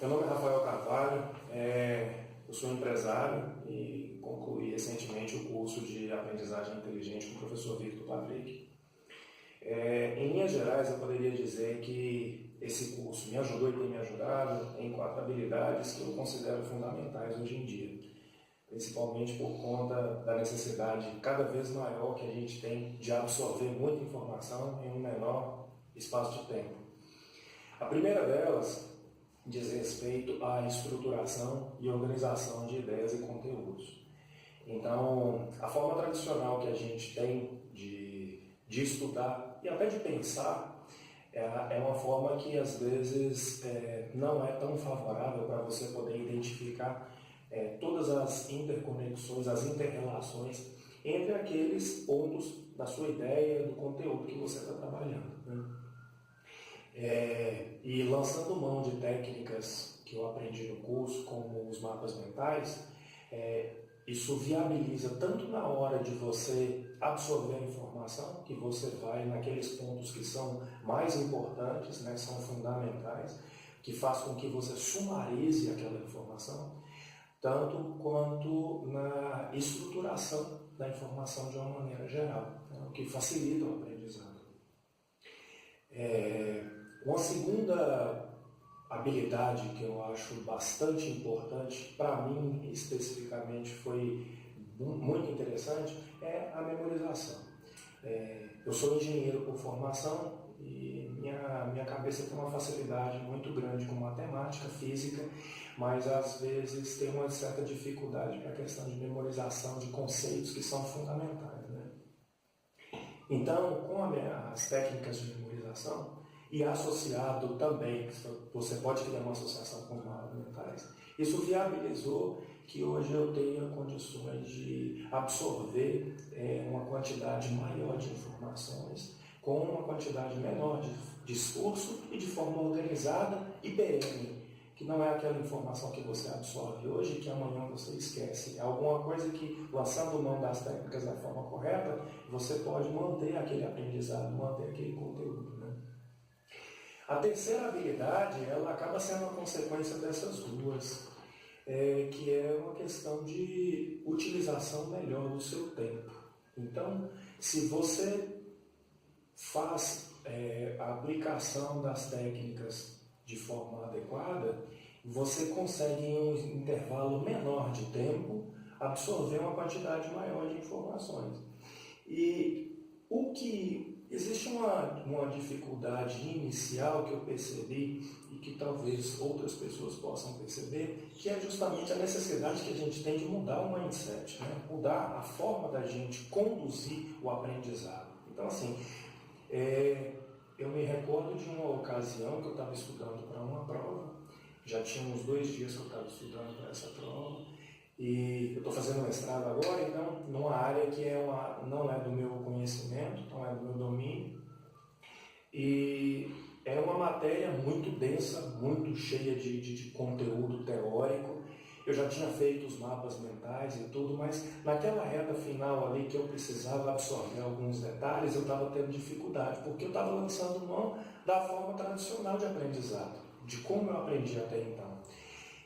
Meu nome é Rafael Carvalho, eu sou empresário e concluí recentemente o curso de aprendizagem inteligente com o professor Victor Patrick. Em linhas gerais, eu poderia dizer que esse curso me ajudou e tem me ajudado em 4 habilidades que eu considero fundamentais hoje em dia, principalmente por conta da necessidade cada vez maior que a gente tem de absorver muita informação em um menor espaço de tempo. A primeira delas diz respeito à estruturação e organização de ideias e conteúdos. Então, a forma tradicional que a gente tem de estudar e até de pensar é uma forma que às vezes não é tão favorável para você poder identificar todas as interconexões, as interrelações entre aqueles pontos da sua ideia, do conteúdo que você está trabalhando, né? E lançando mão de técnicas que eu aprendi no curso, como os mapas mentais, isso viabiliza tanto na hora de você absorver a informação, que você vai naqueles pontos que são mais importantes, né, são fundamentais, que faz com que você sumarize aquela informação, tanto quanto na estruturação da informação de uma maneira geral, né, o que facilita o aprendizado. Uma segunda habilidade que eu acho bastante importante, para mim especificamente foi muito interessante, é a memorização. Eu sou engenheiro por formação e minha cabeça tem uma facilidade muito grande com matemática, física, mas às vezes tem uma certa dificuldade para a questão de memorização de conceitos que são fundamentais, né? Então, com as técnicas de memorização, e associado também, você pode criar uma associação com os mapas mentais, isso viabilizou que hoje eu tenha condições de absorver uma quantidade maior de informações com uma quantidade menor de discurso e de forma organizada e perene, que não é aquela informação que você absorve hoje e que amanhã você esquece. É alguma coisa que, lançando mão das técnicas da forma correta, você pode manter aquele aprendizado, manter aquele conteúdo, né? A terceira habilidade, ela acaba sendo uma consequência dessas duas, que é uma questão de utilização melhor do seu tempo. Então, se você faz a aplicação das técnicas de forma adequada, você consegue em um intervalo menor de tempo absorver uma quantidade maior de informações. E existe uma dificuldade inicial que eu percebi e que talvez outras pessoas possam perceber, que é justamente a necessidade que a gente tem de mudar o mindset, né? Mudar a forma da gente conduzir o aprendizado. Então, assim, eu me recordo de uma ocasião que eu estava estudando para uma prova, já tinha uns 2 dias que eu estava estudando para essa prova, e eu estou fazendo mestrado agora, então, numa área que não é do meu conhecimento, não é do meu domínio, e é uma matéria muito densa, muito cheia de conteúdo teórico. Eu já tinha feito os mapas mentais e tudo, mas naquela reta final ali que eu precisava absorver alguns detalhes, eu estava tendo dificuldade, porque eu estava lançando mão da forma tradicional de aprendizado, de como eu aprendi até então.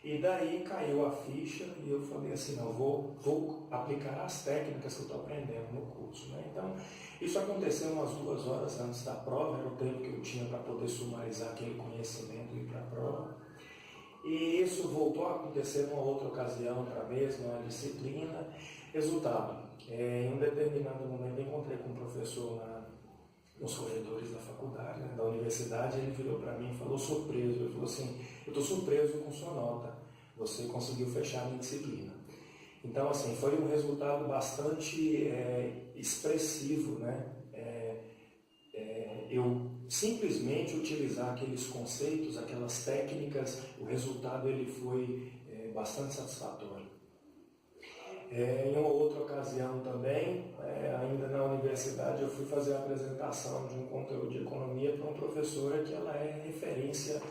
E daí caiu a ficha e eu falei assim, não, vou aplicar as técnicas que eu estou aprendendo no curso, né? Então, isso aconteceu umas 2 horas antes da prova, era o tempo que eu tinha para poder sumarizar aquele conhecimento e ir para a prova. E isso voltou a acontecer numa outra ocasião, para a mesma disciplina. Resultado, em um determinado momento eu encontrei com um professor nos corredores da faculdade, né, da universidade, ele virou para mim e falou surpreso, ele falou assim, eu estou surpreso com sua nota, você conseguiu fechar a minha disciplina. Então, assim, foi um resultado bastante expressivo, né? Eu simplesmente utilizar aqueles conceitos, aquelas técnicas, o resultado ele foi bastante satisfatório. Em uma outra ocasião também, ainda na universidade, eu fui fazer a apresentação de um conteúdo de economia para uma professora que ela é referência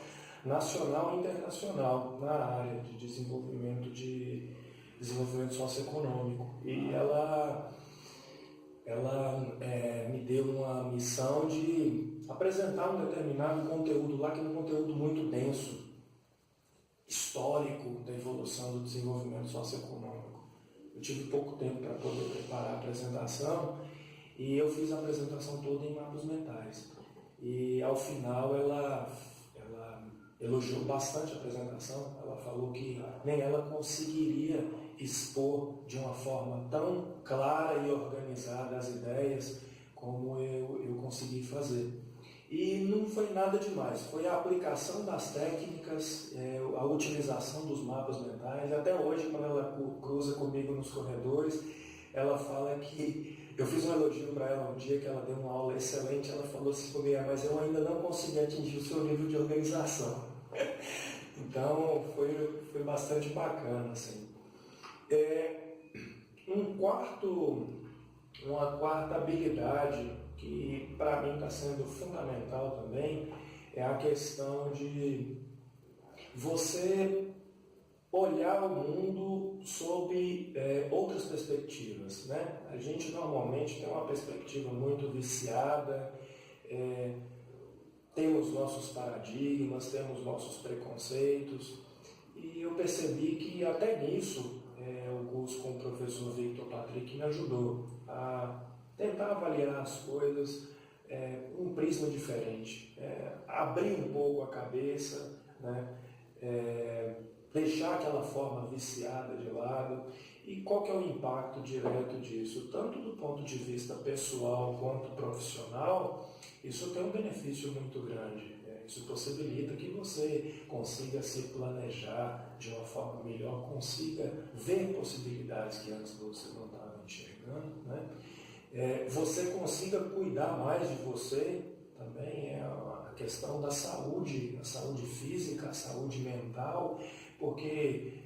nacional e internacional na área de desenvolvimento socioeconômico. E ela me deu uma missão de apresentar um determinado conteúdo lá, que é um conteúdo muito denso. histórico da evolução do desenvolvimento socioeconômico. Eu tive pouco tempo para poder preparar a apresentação e eu fiz a apresentação toda em mapas mentais. E ao final ela elogiou bastante a apresentação. Ela falou que nem ela conseguiria expor de uma forma tão clara e organizada as ideias como eu consegui fazer. E não foi nada demais, foi a aplicação das técnicas, a utilização dos mapas mentais. Até hoje, quando ela cruza comigo nos corredores, ela fala que eu fiz um elogio para ela um dia, que ela deu uma aula excelente. Ela falou assim comigo: mas eu ainda não consegui atingir o seu nível de organização. Então foi bastante bacana, assim. Uma quarta habilidade que para mim está sendo fundamental também é a questão de você olhar o mundo sob outras perspectivas, né? A gente normalmente tem uma perspectiva muito viciada, temos nossos paradigmas, temos nossos preconceitos, e eu percebi que até nisso o curso com o professor Victor Patrick me ajudou a tentar avaliar as coisas com um prisma diferente, abrir um pouco a cabeça, né? Deixar aquela forma viciada de lado. E qual que é o impacto direto disso? Tanto do ponto de vista pessoal quanto profissional, isso tem um benefício muito grande. Isso possibilita que você consiga se planejar de uma forma melhor, consiga ver possibilidades que antes você não estava enxergando, né? Você consiga cuidar mais de você, também é a questão da saúde, a saúde física, a saúde mental, porque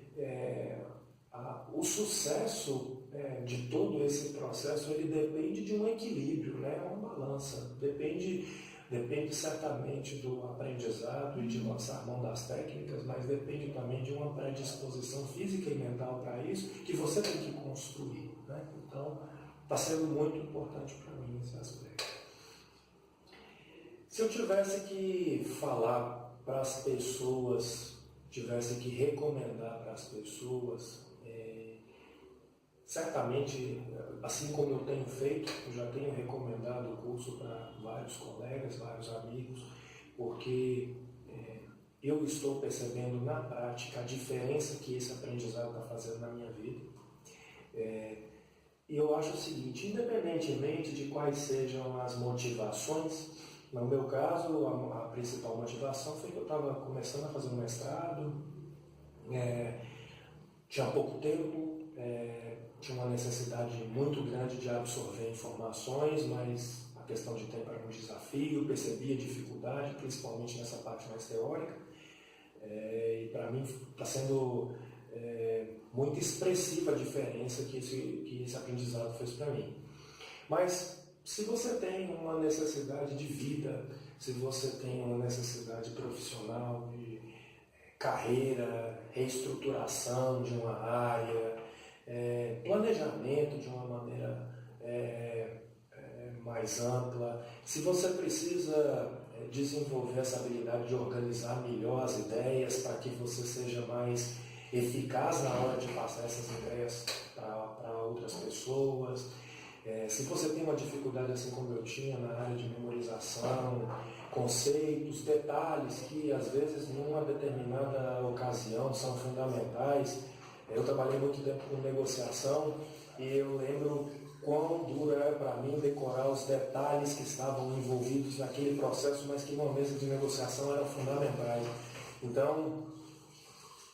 o sucesso de todo esse processo, ele depende de um equilíbrio, né? Uma balança, depende certamente do aprendizado e de lançar mão das técnicas, mas depende também de uma predisposição física e mental para isso, que você tem que construir, né? Então, está sendo muito importante para mim esse aspecto. Se eu tivesse que falar para as pessoas, tivesse que recomendar para as pessoas, certamente, assim como eu tenho feito, eu já tenho recomendado o curso para vários colegas, vários amigos, porque eu estou percebendo na prática a diferença que esse aprendizado está fazendo na minha vida. E eu acho o seguinte: independentemente de quais sejam as motivações, no meu caso, a principal motivação foi que eu estava começando a fazer um mestrado, tinha pouco tempo, tinha uma necessidade muito grande de absorver informações, mas a questão de tempo era um desafio, eu percebi a dificuldade, principalmente nessa parte mais teórica, e para mim está sendo muito expressiva a diferença que esse aprendizado fez para mim. Mas se você tem uma necessidade de vida, se você tem uma necessidade profissional, de carreira, reestruturação de uma área, planejamento de uma maneira mais ampla, se você precisa desenvolver essa habilidade de organizar melhor as ideias para que você seja mais eficaz na hora de passar essas ideias para outras pessoas, se você tem uma dificuldade assim como eu tinha na área de memorização, conceitos, detalhes que às vezes numa determinada ocasião são fundamentais. Eu trabalhei muito tempo com negociação e eu lembro quão duro era para mim decorar os detalhes que estavam envolvidos naquele processo, mas que numa mesa de negociação eram fundamentais. Então,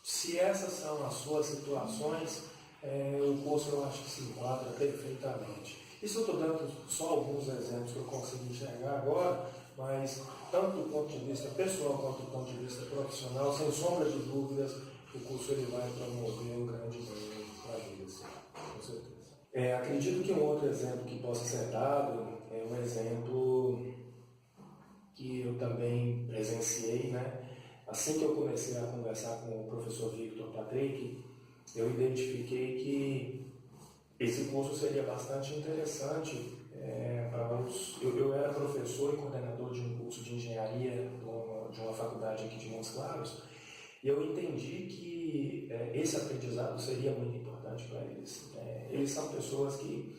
se essas são as suas situações, o curso eu acho que se enquadra perfeitamente. Isso eu estou dando só alguns exemplos que eu consigo enxergar agora, mas tanto do ponto de vista pessoal quanto do ponto de vista profissional, sem sombra de dúvidas, o curso ele vai promover um grande ganho para a vida, com certeza. Acredito que um outro exemplo que possa ser dado é um exemplo que eu também presenciei, né? Assim que eu comecei a conversar com o professor Victor Patrick, eu identifiquei que esse curso seria bastante interessante para os... Eu era professor e coordenador de um curso de engenharia de uma faculdade aqui de Montes Claros, E eu entendi que esse aprendizado seria muito importante para eles. Eles são pessoas que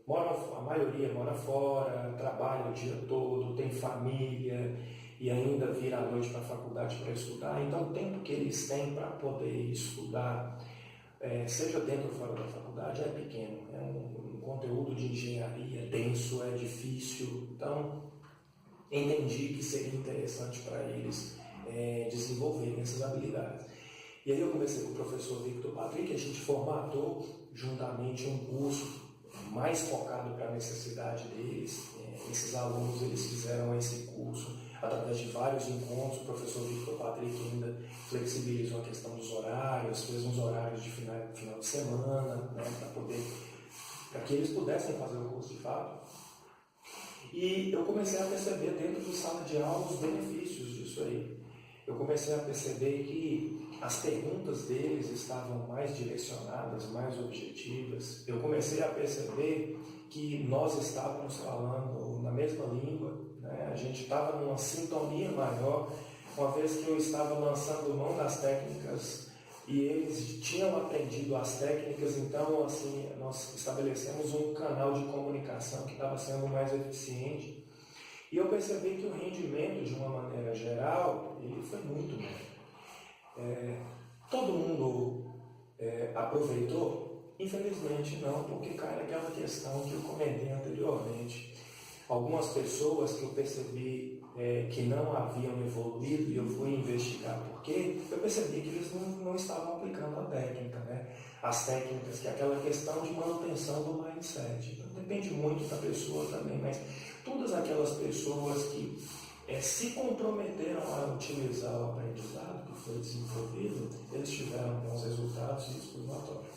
moram, a maioria mora fora, trabalha o dia todo, tem família e ainda vira à noite para a faculdade para estudar. Então, o tempo que eles têm para poder estudar, seja dentro ou fora da faculdade, é pequeno. É um conteúdo de engenharia denso, é difícil. Então, entendi que seria interessante para eles desenvolverem essas habilidades. E aí eu conversei com o professor Victor Patrick, a gente formatou juntamente um curso mais focado para a necessidade deles. Esses alunos eles fizeram esse curso através de vários encontros. O professor Victor Patrick ainda flexibilizou a questão dos horários, fez uns horários de final de semana, né, para que eles pudessem fazer o curso de fato. E eu comecei a perceber dentro de sala de aula os benefícios disso aí. Eu comecei a perceber que as perguntas deles estavam mais direcionadas, mais objetivas. Eu comecei a perceber que nós estávamos falando na mesma língua, né? A gente estava numa sintonia maior, uma vez que eu estava lançando mão das técnicas e eles tinham aprendido as técnicas. Então, assim, nós estabelecemos um canal de comunicação que estava sendo mais eficiente. E eu percebi que o rendimento, de uma maneira geral, ele foi muito bom. Todo mundo aproveitou? Infelizmente não, porque cai naquela questão que eu comentei anteriormente. Algumas pessoas que eu percebi que não haviam evoluído, e eu fui investigar por quê, eu percebi que eles não estavam aplicando a técnica, né? As técnicas, que é aquela questão de manutenção do mindset. Então, depende muito da pessoa também, mas todas aquelas pessoas que se comprometeram a utilizar o aprendizado que foi desenvolvido, eles tiveram bons resultados e isso foi notório.